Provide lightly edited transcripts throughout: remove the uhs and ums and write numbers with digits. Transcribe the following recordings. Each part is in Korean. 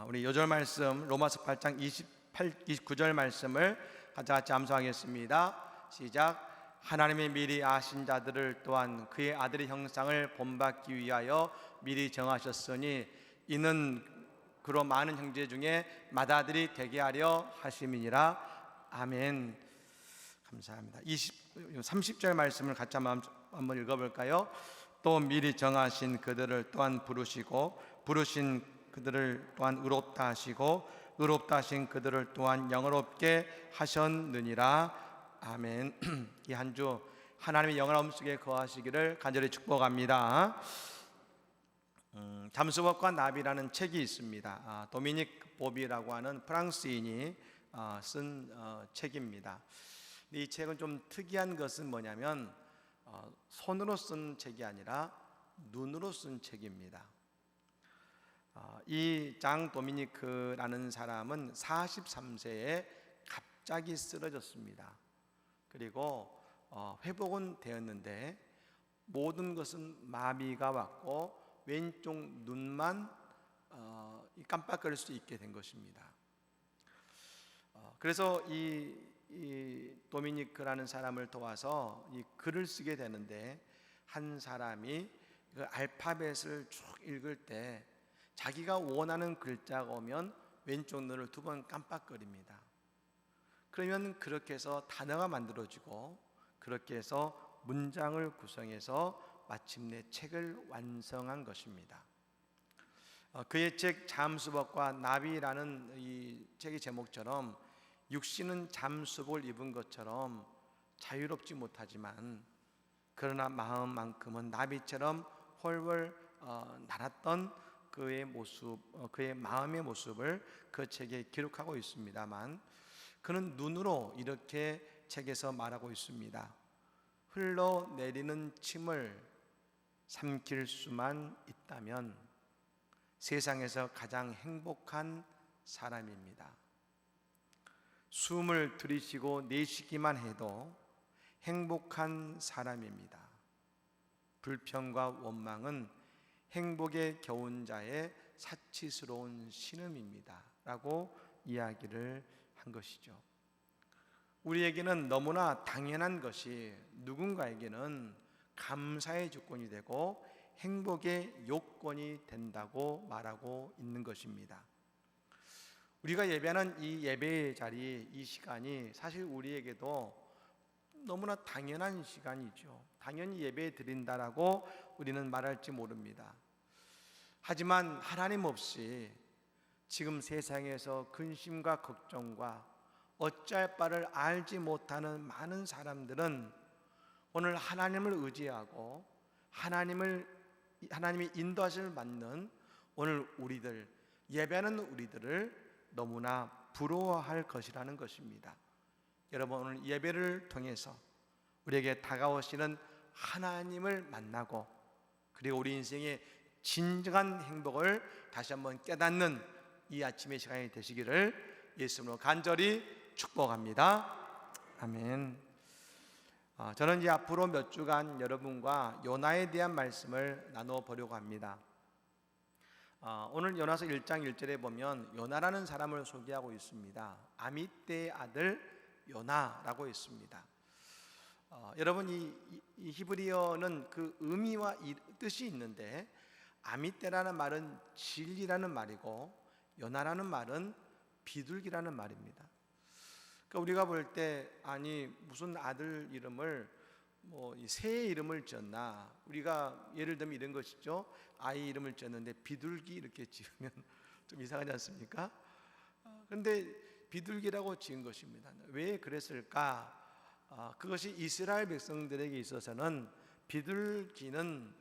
우리 요절 말씀 로마서 8장 29절 말씀을 같이 암송하겠습니다. 시작. 하나님이 미리 아신 자들을 또한 그의 아들의 형상을 본받기 위하여 미리 정하셨으니 이는 그로 많은 형제 중에 맏아들이 되게 하려 하심이니라. 아멘. 감사합니다. 30절 말씀을 같이 한번 읽어볼까요? 또 미리 정하신 그들을 또한 부르시고 부르신 그들을 또한 의롭다 하시고 의롭다 하신 그들을 또한 영화롭게 하셨느니라. 아멘. 이 한 주 하나님의 영화로움 속에 거하시기를 간절히 축복합니다. 잠수법과 나비라는 책이 있습니다. 도미닉 보비라고 하는 프랑스인이 쓴 책입니다. 이 책은 좀 특이한 것은 뭐냐면 손으로 쓴 책이 아니라 눈으로 쓴 책입니다. 이 장 도미니크라는 사람은 43세에 갑자기 쓰러졌습니다. 그리고 회복은 되었는데 모든 것은 마비가 왔고 왼쪽 눈만 깜빡거릴 수 있게 된 것입니다. 그래서 이 도미니크라는 사람을 도와서 이 글을 쓰게 되는데 한 사람이 그 알파벳을 쭉 읽을 때 자기가 원하는 글자가 오면 왼쪽 눈을 2번 깜빡거립니다. 그러면 그렇게 해서 단어가 만들어지고 그렇게 해서 문장을 구성해서 마침내 책을 완성한 것입니다. 그의 책 잠수법과 나비라는 이 책의 제목처럼 육신은 잠수복을 입은 것처럼 자유롭지 못하지만 그러나 마음만큼은 나비처럼 훨훨 날았던 그의 모습, 그의 마음의 모습을 그 책에 기록하고 있습니다만 그는 눈으로 이렇게 책에서 말하고 있습니다. 흘러내리는 침을 삼킬 수만 있다면 세상에서 가장 행복한 사람입니다. 숨을 들이쉬고 내쉬기만 해도 행복한 사람입니다. 불평과 원망은 행복에 겨운 자의 사치스러운 신음입니다 라고 이야기를 한 것이죠. 우리에게는 너무나 당연한 것이 누군가에게는 감사의 조건이 되고 행복의 요건이 된다고 말하고 있는 것입니다. 우리가 예배하는 이 예배의 자리, 이 시간이 사실 우리에게도 너무나 당연한 시간이죠. 당연히 예배 드린다라고 우리는 말할지 모릅니다. 하지만 하나님 없이 지금 세상에서 근심과 걱정과 어찌할 바를 알지 못하는 많은 사람들은 오늘 하나님을 의지하고 하나님이 인도하심을 받는 오늘 우리들, 예배하는 우리들을 너무나 부러워할 것이라는 것입니다. 여러분, 오늘 예배를 통해서 우리에게 다가오시는 하나님을 만나고 그리고 우리 인생의 진정한 행복을 다시 한번 깨닫는 이 아침의 시간이 되시기를 예수님으로 간절히 축복합니다. 아멘. 저는 이제 앞으로 몇 주간 여러분과 요나에 대한 말씀을 나눠보려고 합니다. 오늘 요나서 1장 1절에 보면 요나라는 사람을 소개하고 있습니다. 아미떼의 아들 요나라고 있습니다. 여러분 이 히브리어는 그 의미와 뜻이 있는데 아미떼라는 말은 진리라는 말이고 요나라는 말은 비둘기라는 말입니다. 그러니까 우리가 볼 때 아니 무슨 아들 이름을 새 이름을 지었나, 우리가 예를 들면 이런 것이죠. 아이 이름을 지었는데 비둘기 이렇게 지으면 좀 이상하지 않습니까? 그런데 비둘기라고 지은 것입니다. 왜 그랬을까? 그것이 이스라엘 백성들에게 있어서는 비둘기는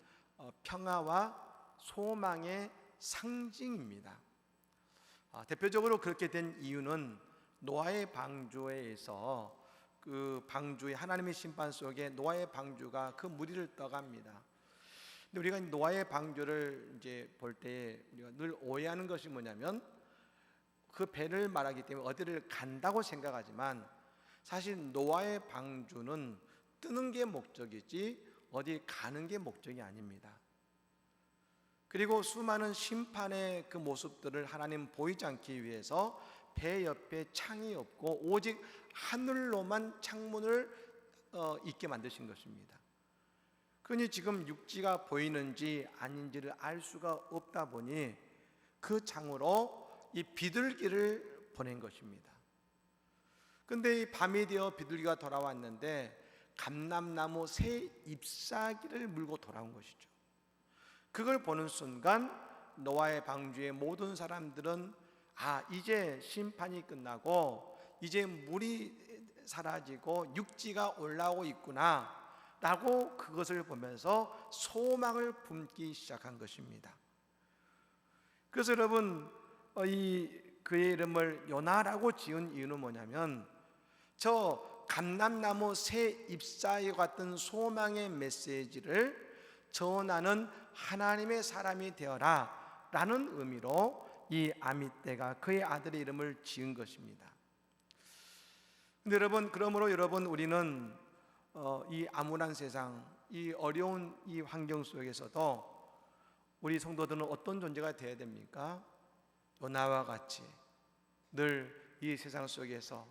평화와 소망의 상징입니다. 대표적으로 그렇게 된 이유는 노아의 방주에서 그 방주의 하나님의 심판 속에 노아의 방주가 그 무리를 떠갑니다. 근데 우리가 노아의 방주를 이제 볼 때 우리가 늘 오해하는 것이 뭐냐면 그 배를 말하기 때문에 어디를 간다고 생각하지만 사실 노아의 방주는 뜨는 게 목적이지 어디 가는 게 목적이 아닙니다. 그리고 수많은 심판의 그 모습들을 하나님 보이지 않기 위해서 배 옆에 창이 없고 오직 하늘로만 창문을 있게 만드신 것입니다. 그러니 지금 육지가 보이는지 아닌지를 알 수가 없다 보니 그 창으로 이 비둘기를 보낸 것입니다. 근데 이 밤이 되어 비둘기가 돌아왔는데 감람나무 새 잎사귀를 물고 돌아온 것이죠. 그걸 보는 순간 노아의 방주의 모든 사람들은 이제 심판이 끝나고 이제 물이 사라지고 육지가 올라오고 있구나 라고 그것을 보면서 소망을 품기 시작한 것입니다. 그래서 여러분 그의 이름을 요나라고 지은 이유는 뭐냐면 저 감람나무 새 잎사귀 같은 소망의 메시지를 전하는 하나님의 사람이 되어라 라는 의미로 이 아미떼가 그의 아들의 이름을 지은 것입니다. 근데 그러므로 우리는 이 암울한 세상, 이 어려운 이 환경 속에서도 우리 성도들은 어떤 존재가 되어야 됩니까? 요나와 같이 늘 이 세상 속에서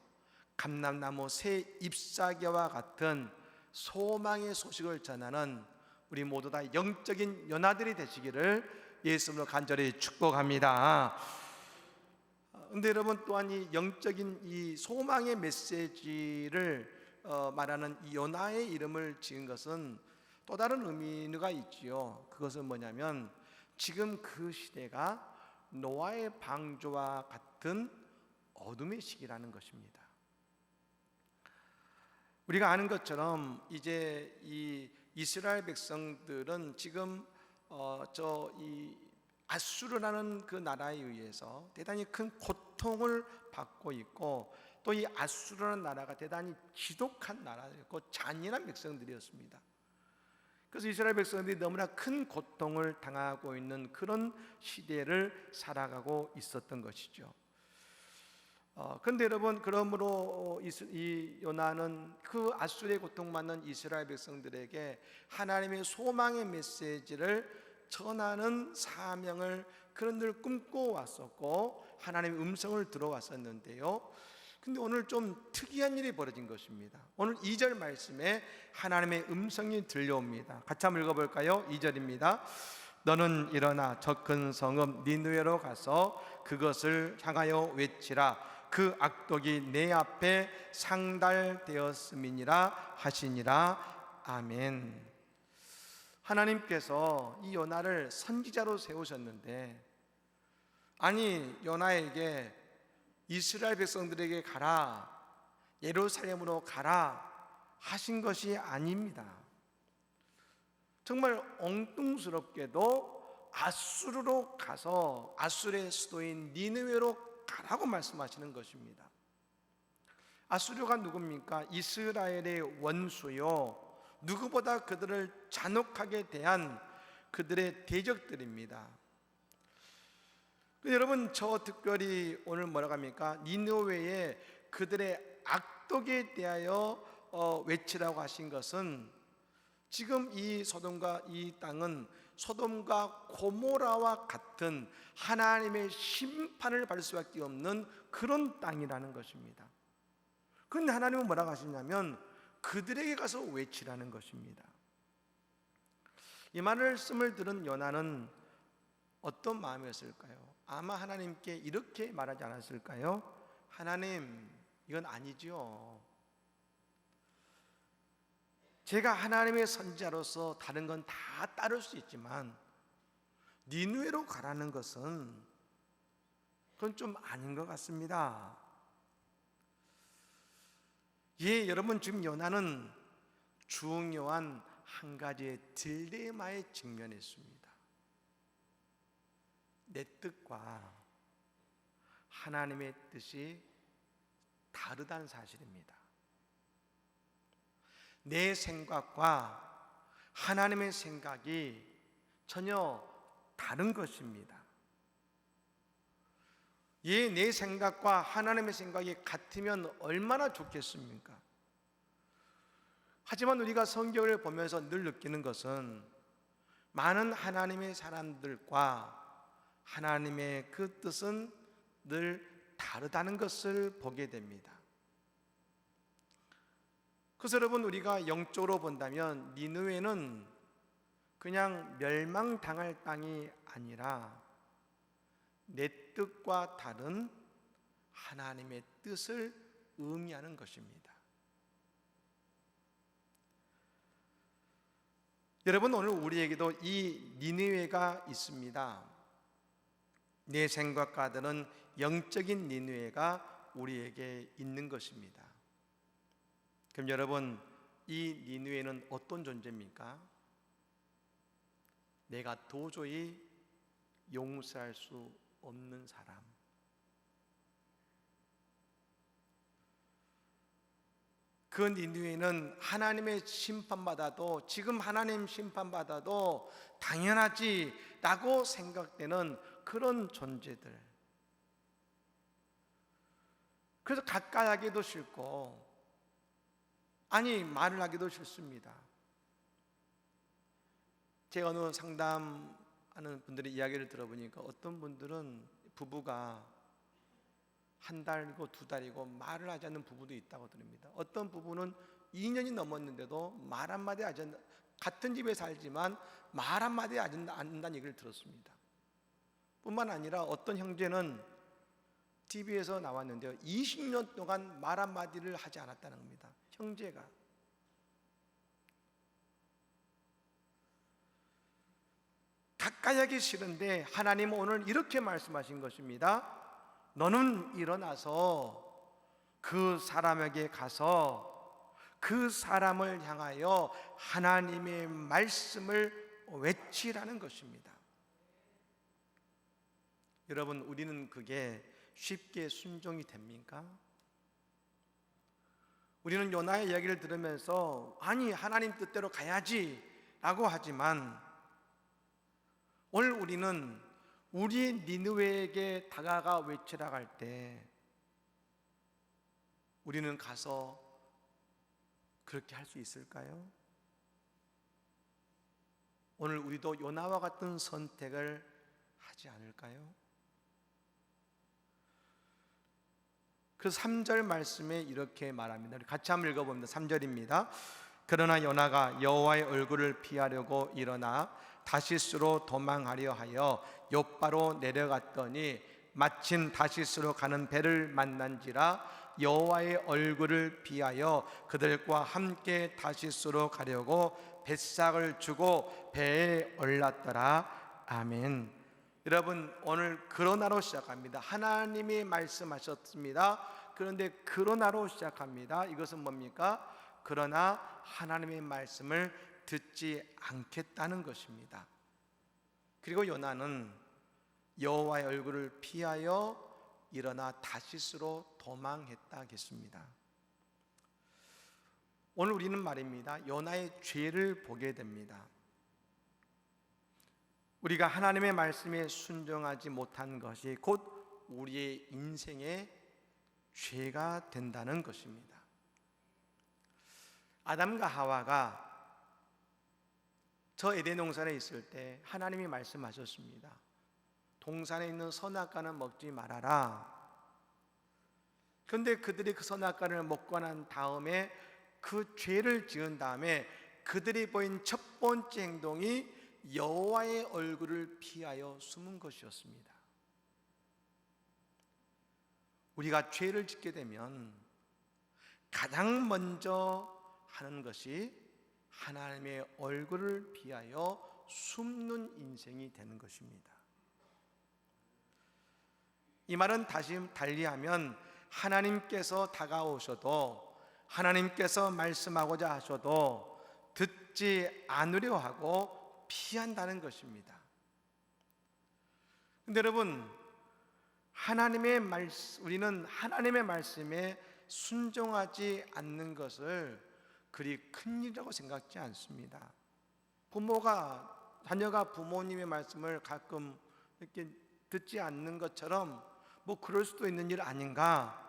감람나무 새 잎사귀와 같은 소망의 소식을 전하는 우리 모두 다 영적인 요나들이 되시기를 예수님으로 간절히 축복합니다. 근데 여러분 또한 이 영적인 이 소망의 메시지를 말하는 이 요나의 이름을 지은 것은 또 다른 의미가 있지요. 그것은 뭐냐면 지금 그 시대가 노아의 방주와 같은 어둠의 시기라는 것입니다. 우리가 아는 것처럼 이제 이 이스라엘 백성들은 지금 이 아수르라는 그 나라에 의해서 대단히 큰 고통을 받고 있고 또 이 아수르라는 나라가 대단히 지독한 나라였고 잔인한 백성들이었습니다. 그래서 이스라엘 백성들이 너무나 큰 고통을 당하고 있는 그런 시대를 살아가고 있었던 것이죠. 그런데 여러분 그러므로 이 요나는 그 아수르의 고통받는 이스라엘 백성들에게 하나님의 소망의 메시지를 전하는 사명을 그런 늘 꿈꿔왔었고 하나님의 음성을 들어왔었는데요. 근데 오늘 좀 특이한 일이 벌어진 것입니다. 오늘 2절 말씀에 하나님의 음성이 들려옵니다. 같이 한번 읽어볼까요? 2절입니다. 너는 일어나 저 큰 성읍 니느웨로 가서 그것을 향하여 외치라. 그 악독이 내 앞에 상달되었음이니라 하시니라. 아멘. 하나님께서 이 요나를 선지자로 세우셨는데 요나에게 이스라엘 백성들에게 가라, 예루살렘으로 가라 하신 것이 아닙니다. 정말 엉뚱스럽게도 아수르로 가서 아수르의 수도인 니느웨로 가라고 말씀하시는 것입니다. 아수르가 누굽니까? 이스라엘의 원수요, 누구보다 그들을 잔혹하게 대한 그들의 대적들입니다. 여러분 특별히 오늘 뭐라고 합니까? 니느웨에 그들의 악독에 대하여 외치라고 하신 것은 지금 이 소돔과 이 땅은 소돔과 고모라와 같은 하나님의 심판을 받을 수밖에 없는 그런 땅이라는 것입니다. 그런데 하나님은 뭐라고 하시냐면 그들에게 가서 외치라는 것입니다. 이 말씀을 들은 요나는 어떤 마음이었을까요? 아마 하나님께 이렇게 말하지 않았을까요? 하나님, 이건 아니죠. 제가 하나님의 선지자로서 다른 건 다 따를 수 있지만 니느웨로 가라는 것은 그건 좀 아닌 것 같습니다. 여러분 지금 요나는 중요한 한 가지의 딜레마에 직면했습니다. 내 뜻과 하나님의 뜻이 다르다는 사실입니다. 내 생각과 하나님의 생각이 전혀 다른 것입니다. 내 생각과 하나님의 생각이 같으면 얼마나 좋겠습니까? 하지만 우리가 성경을 보면서 늘 느끼는 것은 많은 하나님의 사람들과 하나님의 그 뜻은 늘 다르다는 것을 보게 됩니다. 그래서 여러분, 우리가 영적으로 본다면 니느웨는 그냥 멸망당할 땅이 아니라 내 뜻과 다른 하나님의 뜻을 의미하는 것입니다. 여러분, 오늘 우리에게도 이 니느웨가 있습니다. 내 생각과 다른 영적인 니느웨가 우리에게 있는 것입니다. 그럼 여러분, 이 니느웨는 어떤 존재입니까? 내가 도저히 용서할 수 없는 사람. 그 니느웨는 하나님의 심판받아도, 지금 하나님 심판받아도 당연하지 라고 생각되는 그런 존재들. 그래서 가까이 하기도 싫고, 아니 말을 하기도 싫습니다. 제가 어느 상담하는 분들의 이야기를 들어보니까 어떤 분들은 부부가 한 달이고 두 달이고 말을 하지 않는 부부도 있다고 들립니다. 어떤 부부는 2년이 넘었는데도 말 한마디 하지 않는, 같은 집에 살지만 말 한마디 하지 않는다는 얘기를 들었습니다. 뿐만 아니라 어떤 형제는 TV에서 나왔는데요, 20년 동안 말 한마디를 하지 않았다는 겁니다. 형제가. 가까이 하기 싫은데 하나님은 오늘 이렇게 말씀하신 것입니다. 너는 일어나서 그 사람에게 가서 그 사람을 향하여 하나님의 말씀을 외치라는 것입니다. 여러분, 우리는 그게 쉽게 순종이 됩니까? 우리는 요나의 이야기를 들으면서 아니 하나님 뜻대로 가야지 라고 하지만, 오늘 우리는 우리 니느웨에게 다가가 외치라 할 때 우리는 가서 그렇게 할 수 있을까요? 오늘 우리도 요나와 같은 선택을 하지 않을까요? 그 3절 말씀에 이렇게 말합니다. 같이 한번 읽어봅니다. 3절입니다. 그러나 요나가 여호와의 얼굴을 피하려고 일어나 다시스로 도망하려 하여 욥바로 내려갔더니 마침 다시스로 가는 배를 만난지라 여호와의 얼굴을 피하여 그들과 함께 다시스로 가려고 뱃삭을 주고 배에 올랐더라. 아멘. 여러분, 오늘 그러나로 시작합니다. 하나님이 말씀하셨습니다. 그런데 그러나로 시작합니다. 이것은 뭡니까? 그러나 하나님의 말씀을 듣지 않겠다는 것입니다. 그리고 요나는 여호와의 얼굴을 피하여 일어나 다시스로 도망했다 하겠습니다. 오늘 우리는 말입니다, 요나의 죄를 보게 됩니다. 우리가 하나님의 말씀에 순종하지 못한 것이 곧 우리의 인생의 죄가 된다는 것입니다. 아담과 하와가 저 에덴 동산에 있을 때 하나님이 말씀하셨습니다. 동산에 있는 선악과는 먹지 말아라. 그런데 그들이 그 선악과를 먹고 난 다음에, 그 죄를 지은 다음에 그들이 보인 첫 번째 행동이 여호와의 얼굴을 피하여 숨은 것이었습니다. 우리가 죄를 짓게 되면 가장 먼저 하는 것이 하나님의 얼굴을 피하여 숨는 인생이 되는 것입니다. 이 말은 다시 달리하면 하나님께서 다가오셔도, 하나님께서 말씀하고자 하셔도 듣지 않으려 하고 피한다는 것입니다. 근데 여러분, 우리는 하나님의 말씀에 순종하지 않는 것을 그리 큰 일이라고 생각지 않습니다. 자녀가 부모님의 말씀을 가끔 이렇게 듣지 않는 것처럼 뭐 그럴 수도 있는 일 아닌가.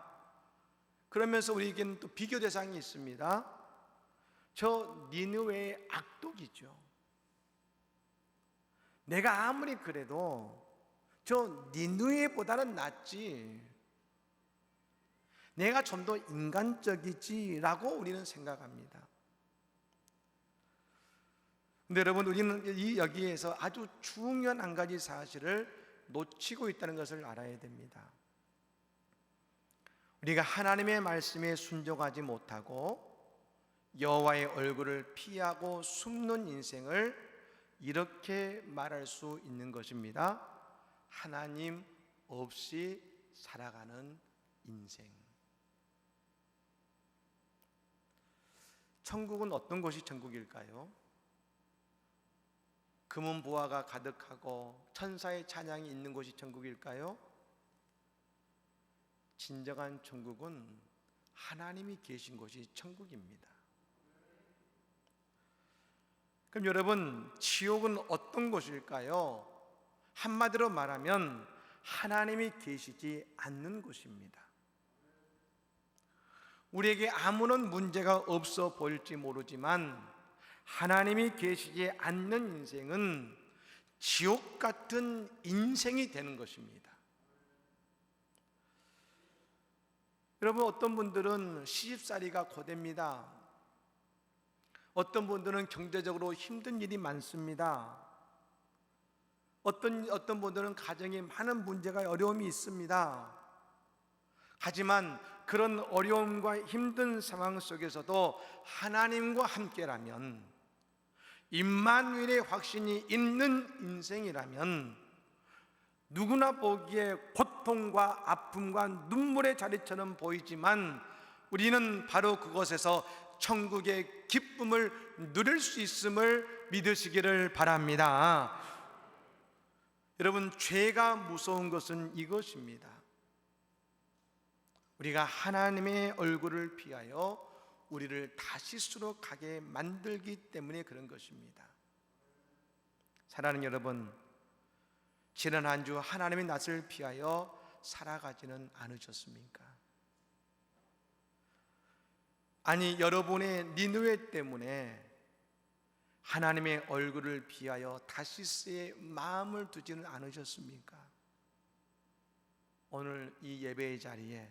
그러면서 우리에게는 또 비교 대상이 있습니다. 저 니느웨의 악독이죠. 내가 아무리 그래도 저 니느웨보다는 낫지, 내가 좀 더 인간적이지라고 우리는 생각합니다. 근데 여러분, 우리는 여기에서 아주 중요한 한 가지 사실을 놓치고 있다는 것을 알아야 됩니다. 우리가 하나님의 말씀에 순종하지 못하고 여호와의 얼굴을 피하고 숨는 인생을 이렇게 말할 수 있는 것입니다. 하나님 없이 살아가는 인생. 천국은 어떤 곳이 천국일까요? 금은 보화가 가득하고 천사의 찬양이 있는 곳이 천국일까요? 진정한 천국은 하나님이 계신 곳이 천국입니다. 그럼 여러분, 지옥은 어떤 곳일까요? 한마디로 말하면 하나님이 계시지 않는 곳입니다. 우리에게 아무런 문제가 없어 보일지 모르지만 하나님이 계시지 않는 인생은 지옥 같은 인생이 되는 것입니다. 여러분, 어떤 분들은 시집살이가 고됩니다. 어떤 분들은 경제적으로 힘든 일이 많습니다. 어떤 분들은 가정에 많은 문제가 어려움이 있습니다. 하지만 그런 어려움과 힘든 상황 속에서도 하나님과 함께라면, 임마누엘의 확신이 있는 인생이라면 누구나 보기에 고통과 아픔과 눈물의 자리처럼 보이지만 우리는 바로 그곳에서 천국의 기쁨을 누릴 수 있음을 믿으시기를 바랍니다. 여러분, 죄가 무서운 것은 이것입니다. 우리가 하나님의 얼굴을 피하여 우리를 다시스로 가게 만들기 때문에 그런 것입니다. 사랑하는 여러분, 지난 한 주 하나님의 낯을 피하여 살아가지는 않으셨습니까? 아니, 여러분의 니느웨 때문에 하나님의 얼굴을 피하여 다시스의 마음을 두지는 않으셨습니까? 오늘 이 예배의 자리에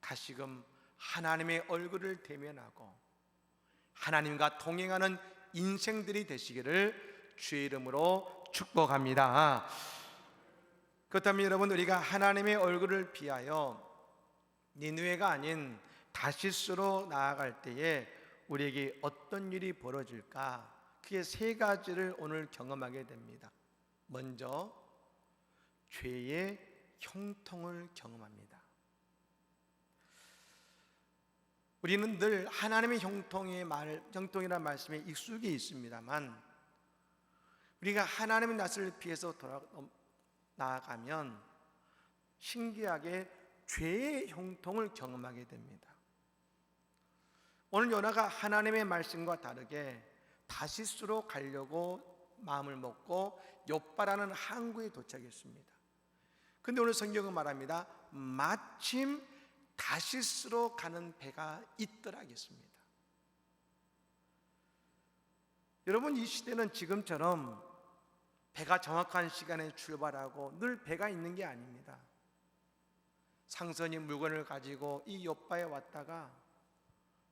다시금 하나님의 얼굴을 대면하고 하나님과 동행하는 인생들이 되시기를 주의 이름으로 축복합니다. 그렇다면 여러분, 우리가 하나님의 얼굴을 피하여 니느웨가 아닌 다시스로 나아갈 때에 우리에게 어떤 일이 벌어질까? 그게 세 가지를 오늘 경험하게 됩니다. 먼저, 죄의 형통을 경험합니다. 우리는 늘 하나님의 형통이라는 말씀에 익숙해 있습니다만, 우리가 하나님의 낯을 피해서 나아가면 신기하게 죄의 형통을 경험하게 됩니다. 오늘 요나가 하나님의 말씀과 다르게 다시스로 가려고 마음을 먹고 욥바라는 항구에 도착했습니다. 근데 오늘 성경은 말합니다. 마침 다시스로 가는 배가 있더라 하겠습니다. 여러분, 이 시대는 지금처럼 배가 정확한 시간에 출발하고 늘 배가 있는 게 아닙니다. 상선이 물건을 가지고 이 욥바에 왔다가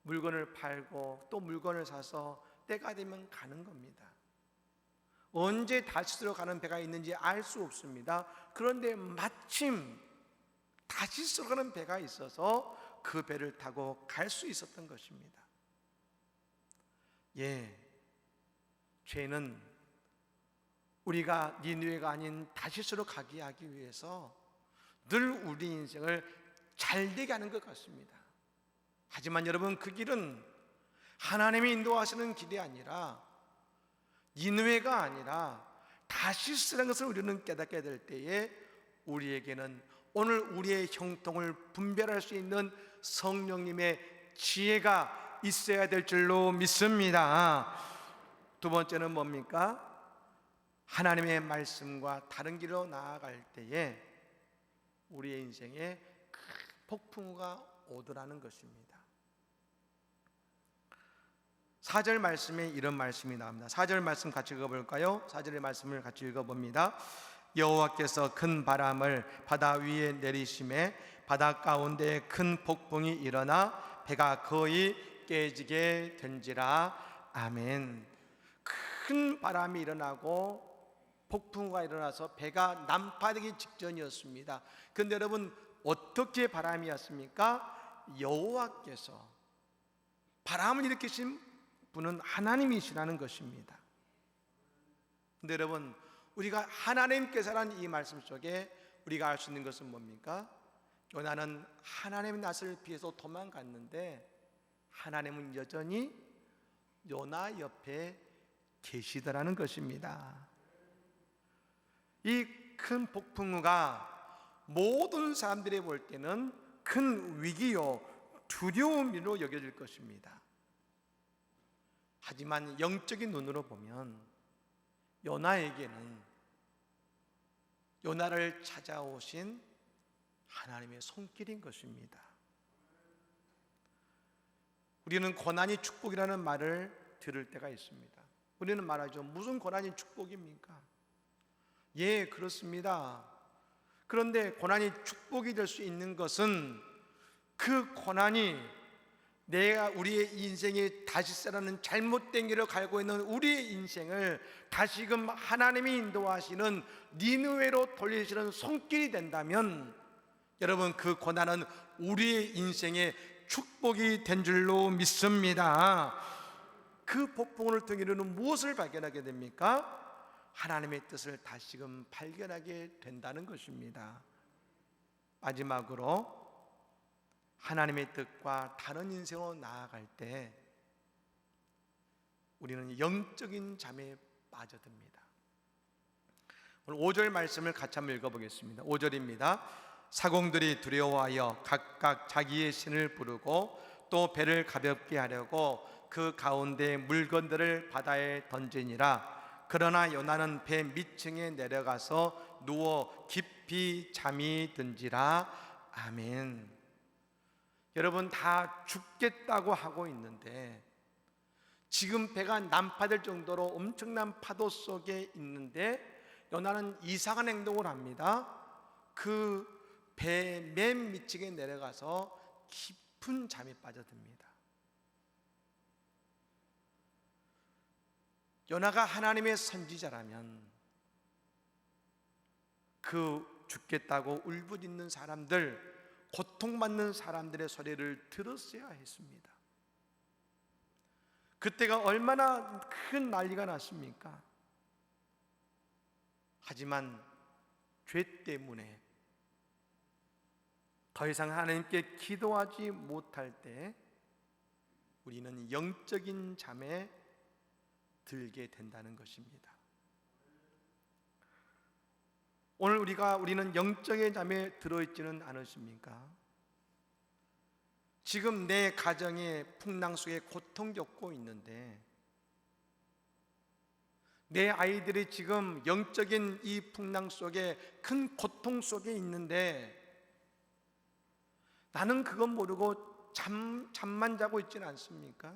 물건을 팔고 또 물건을 사서 때가 되면 가는 겁니다. 언제 다시스로 가는 배가 있는지 알 수 없습니다. 그런데 마침 다시스로 가는 배가 있어서 그 배를 타고 갈 수 있었던 것입니다. 죄는 우리가 니느웨가 아닌 다시스로 가게 하기 위해서 늘 우리 인생을 잘되게 하는 것 같습니다. 하지만 여러분, 그 길은 하나님이 인도하시는 길이 아니라, 니느웨가 아니라 다시스라는 것을 우리는 깨닫게 될 때에 우리에게는 오늘 우리의 형통을 분별할 수 있는 성령님의 지혜가 있어야 될 줄로 믿습니다. 두 번째는 뭡니까? 하나님의 말씀과 다른 길로 나아갈 때에 우리의 인생에 큰 폭풍우가 오더라는 것입니다. 4절 말씀에 이런 말씀이 나옵니다. 4절 말씀 같이 읽어볼까요? 4절의 말씀을 같이 읽어봅니다. 여호와께서 큰 바람을 바다 위에 내리심에 바다 가운데 큰 폭풍이 일어나 배가 거의 깨지게 된지라. 아멘. 큰 바람이 일어나고 폭풍우가 일어나서 배가 난파되기 직전이었습니다. 그런데 여러분, 어떻게 바람이었습니까? 여호와께서, 바람을 일으키신 분은 하나님이시라는 것입니다. 그런데 여러분, 우리가 하나님께서라는 이 말씀 속에 우리가 알 수 있는 것은 뭡니까? 요나는 하나님의 낯을 피해서 도망갔는데 하나님은 여전히 요나 옆에 계시더라는 것입니다. 이 큰 폭풍우가 모든 사람들이 볼 때는 큰 위기요 두려움으로 여겨질 것입니다. 하지만 영적인 눈으로 보면 요나에게는 요나를 찾아오신 하나님의 손길인 것입니다. 우리는 고난이 축복이라는 말을 들을 때가 있습니다. 우리는 말하죠. 무슨 고난이 축복입니까? 예, 그렇습니다. 그런데 고난이 축복이 될 수 있는 것은 그 고난이 내가 우리의 인생에 다시 살아는 잘못된 길을 갈고 있는 우리의 인생을 다시금 하나님이 인도하시는 니느웨로 돌리시는 손길이 된다면 여러분, 그 고난은 우리의 인생의 축복이 된 줄로 믿습니다. 그 폭풍을 통해 우리는 무엇을 발견하게 됩니까? 하나님의 뜻을 다시금 발견하게 된다는 것입니다. 마지막으로 하나님의 뜻과 다른 인생으로 나아갈 때 우리는 영적인 잠에 빠져듭니다. 오늘 5절 말씀을 같이 한번 읽어보겠습니다. 5절입니다. 사공들이 두려워하여 각각 자기의 신을 부르고 또 배를 가볍게 하려고 그 가운데 물건들을 바다에 던지니라. 그러나 요나는 배 밑층에 내려가서 누워 깊이 잠이 든지라. 아멘. 여러분, 다 죽겠다고 하고 있는데 지금 배가 난파될 정도로 엄청난 파도 속에 있는데 요나는 이상한 행동을 합니다. 그 배 맨 밑층에 내려가서 깊은 잠에 빠져듭니다. 요나가 하나님의 선지자라면 그 죽겠다고 울부짖는 사람들, 고통받는 사람들의 소리를 들었어야 했습니다. 그때가 얼마나 큰 난리가 났습니까? 하지만 죄 때문에 더 이상 하나님께 기도하지 못할 때 우리는 영적인 잠에 들게 된다는 것입니다. 오늘 우리는 영적인 잠에 들어있지는 않으십니까? 지금 내 가정에 풍랑 속에 고통 겪고 있는데 내 아이들이 지금 영적인 이 풍랑 속에 큰 고통 속에 있는데 나는 그건 모르고 잠만 자고 있지는 않습니까?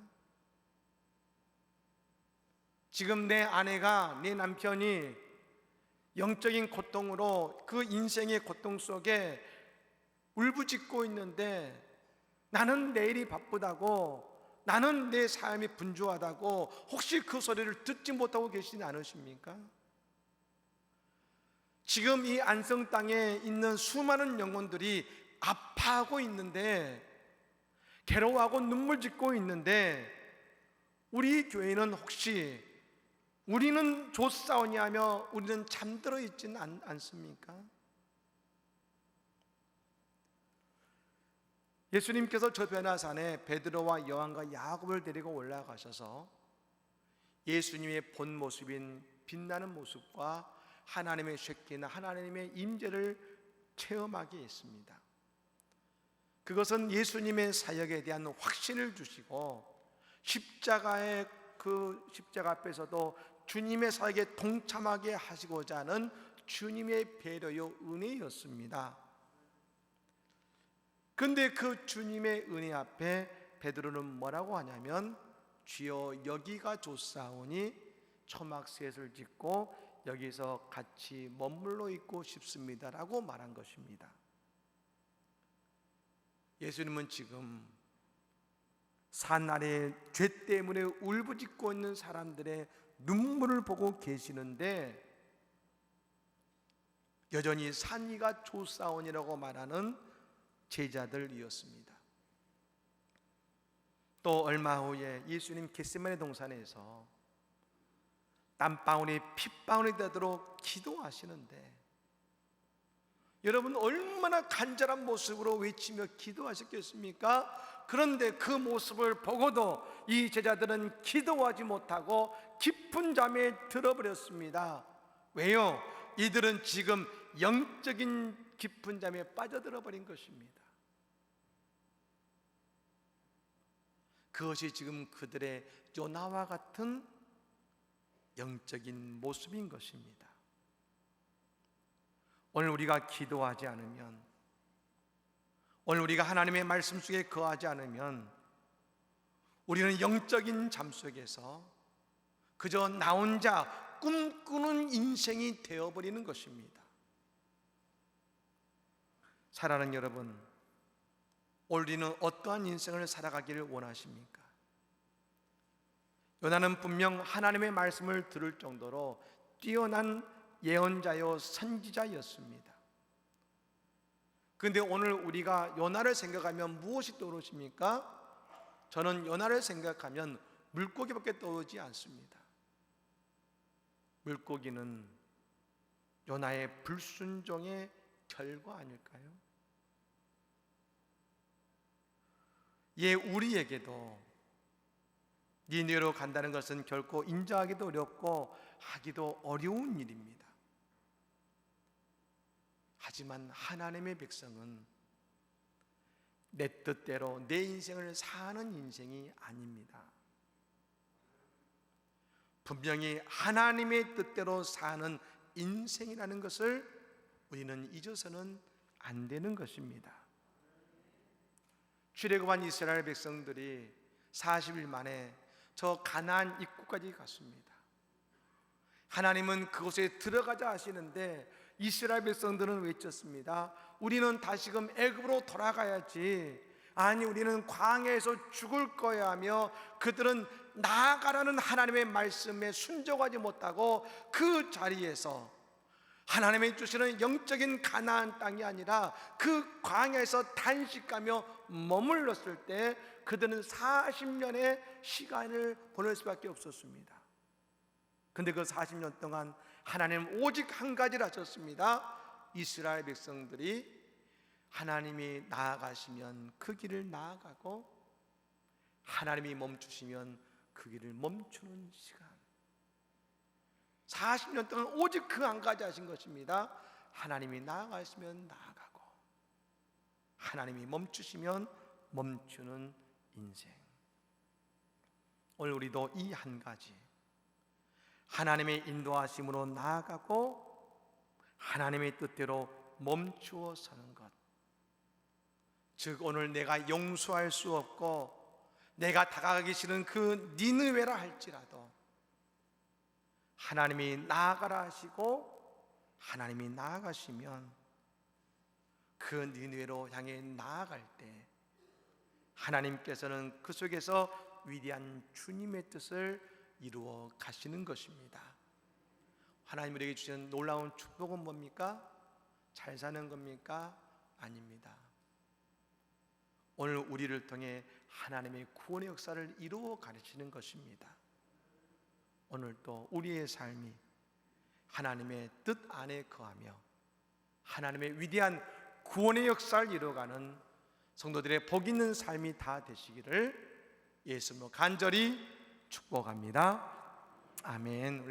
지금 내 아내가, 내 남편이 영적인 고통으로 그 인생의 고통 속에 울부짖고 있는데 나는 내일이 바쁘다고, 나는 내 삶이 분주하다고 혹시 그 소리를 듣지 못하고 계시지 않으십니까? 지금 이 안성 땅에 있는 수많은 영혼들이 아파하고 있는데, 괴로워하고 눈물 짓고 있는데 우리 교회는 혹시 우리는 좋사오냐며 우리는 잠들어 있지는 않습니까? 예수님께서 저 변화산에 베드로와 요한과 야곱을 데리고 올라가셔서 예수님의 본 모습인 빛나는 모습과 하나님의 쉐키나 하나님의 임재를 체험하게 했습니다. 그것은 예수님의 사역에 대한 확신을 주시고 십자가의 그 십자가 앞에서도 주님의 사역에 동참하게 하시고자 하는 주님의 배려요 은혜였습니다. 그런데 그 주님의 은혜 앞에 베드로는 뭐라고 하냐면 주여 여기가 좋사오니 초막셋을 짓고 여기서 같이 머물러 있고 싶습니다라고 말한 것입니다. 예수님은 지금 산 아래 죄 때문에 울부짖고 있는 사람들의 눈물을 보고 계시는데 여전히 산 위가 좋사오니라고 말하는 제자들이었습니다. 또 얼마 후에 예수님 겟세마네 동산에서 땀방울이 핏방울이 되도록 기도하시는데 여러분 얼마나 간절한 모습으로 외치며 기도하셨겠습니까? 그런데 그 모습을 보고도 이 제자들은 기도하지 못하고 깊은 잠에 들어버렸습니다. 왜요? 이들은 지금 영적인 깊은 잠에 빠져들어 버린 것입니다. 그것이 지금 그들의 요나와 같은 영적인 모습인 것입니다. 오늘 우리가 기도하지 않으면, 오늘 우리가 하나님의 말씀 속에 거하지 않으면 우리는 영적인 잠 속에서 그저 나 혼자 꿈꾸는 인생이 되어버리는 것입니다. 사랑하는 여러분, 우리는 어떠한 인생을 살아가기를 원하십니까? 요나는 분명 하나님의 말씀을 들을 정도로 뛰어난 예언자요 선지자였습니다. 그런데 오늘 우리가 요나를 생각하면 무엇이 떠오르십니까? 저는 요나를 생각하면 물고기밖에 떠오르지 않습니다. 물고기는 요나의 불순종의 결과 아닐까요? 예, 우리에게도 니느웨로 간다는 것은 결코 인정하기도 어렵고 하기도 어려운 일입니다. 하지만 하나님의 백성은 내 뜻대로 내 인생을 사는 인생이 아닙니다. 분명히 하나님의 뜻대로 사는 인생이라는 것을 우리는 잊어서는 안 되는 것입니다. 출애굽한 이스라엘 백성들이 40일 만에 저 가나안 입구까지 갔습니다. 하나님은 그곳에 들어가자 하시는데 이스라엘 백성들은 외쳤습니다. 우리는 다시금 애굽으로 돌아가야지. 아니, 우리는 광야에서 죽을 거야 하며 그들은 나아가라는 하나님의 말씀에 순종하지 못하고 그 자리에서 하나님이 주시는 영적인 가나안 땅이 아니라 그 광야에서 단식하며 머물렀을 때 그들은 40년의 시간을 보낼 수밖에 없었습니다. 근데 그 40년 동안 하나님은 오직 한 가지를 하셨습니다. 이스라엘 백성들이 하나님이 나아가시면 그 길을 나아가고 하나님이 멈추시면 그 길을 멈추는 시간. 40년 동안 오직 그 한 가지 하신 것입니다. 하나님이 나아가시면 나아가고 하나님이 멈추시면 멈추는 인생. 오늘 우리도 이 한 가지, 하나님의 인도하심으로 나아가고 하나님의 뜻대로 멈추어 서는 것, 즉 오늘 내가 용서할 수 없고 내가 다가가기 싫은 그 니느웨라 할지라도 하나님이 나아가라 하시고 하나님이 나아가시면 그 니느웨로 향해 나아갈 때 하나님께서는 그 속에서 위대한 주님의 뜻을 이루어 가시는 것입니다. 하나님 우리에게 주신 놀라운 축복은 뭡니까? 잘 사는 겁니까? 아닙니다. 오늘 우리를 통해 하나님의 구원의 역사를 이루어 가르치는 것입니다. 오늘 또 우리의 삶이 하나님의 뜻 안에 거하며 하나님의 위대한 구원의 역사를 이루어가는 성도들의 복 있는 삶이 다 되시기를 예수님으로 간절히 축복합니다. 아멘.